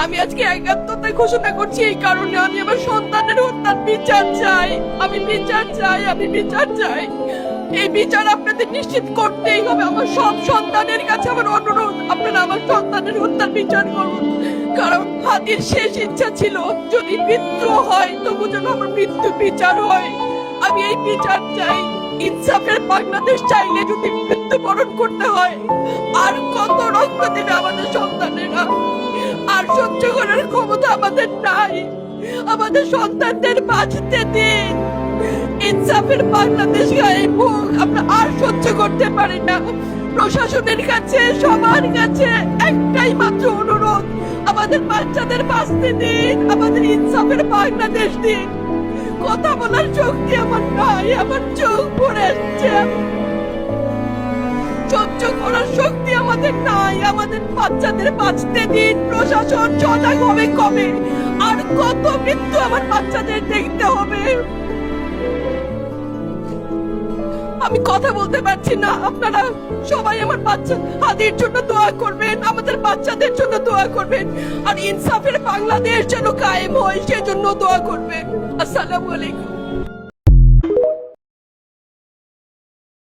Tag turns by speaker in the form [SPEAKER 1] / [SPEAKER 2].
[SPEAKER 1] আমি আজকে একাত্মতা ঘোষণা করছি এই কারণে, আমি আমার সন্তানের হত্যার বিচার চাই। আমি বিচার চাই, আমি বিচার চাই। এই বিচার আপনাদের নিশ্চিত করতেই হবে। আমার সব সন্তানের কাছে আমার অনুরোধ, আপনারা আমার সন্তানের হত্যার বিচার করুন। কারণ হাদির শেষ ইচ্ছা ছিল যদি মৃত্যু হয় তবু যেন আমার মৃত্যু বিচার হয়। আমি এই বিচার চাই। ইনসাফের বাংলাদেশ চাইলে যদি মৃত্যুবরণ করতে হয়, আর কত রক্ত দেবে আমাদের সন্তানেরা? আর সহ্য করার ক্ষমতা আমাদের নাই। আমাদের সন্তানদের বাঁচতে দিন। ইনসাফের বাংলাদেশ গায়েব হোক। আমরা আর সহ্য করতে পারি না। প্রশাসনের কাছে, সবার কাছে একটাই মাত্র অনুরোধ, আমাদের বাচ্চাদের বাঁচতে দিন, আমাদের ইনসাফের বাংলাদেশ দিন। কথা বলার শক্তি আমার নাই, আমার চোখ পড়ে আসছে। সহ্য করার শক্তি আমাদের নাই। আমাদের বাচ্চাদের বাঁচতে দিন। প্রশাসন সজাগ হবে কবে? আর কত মৃত্যু আমার বাচ্চাদের দেখতে হবে? আমি কথা বলতে পারছি না। আপনারা সবাই আমার বাচ্চা হাদির জন্য দোয়া করবেন, আমাদের বাচ্চাদের জন্য দোয়া করবেন, আর ইনসাফের বাংলাদেশ যেন কায়েম হয় সেজন্য দোয়া করবেন। আসসালামু আলাইকুম।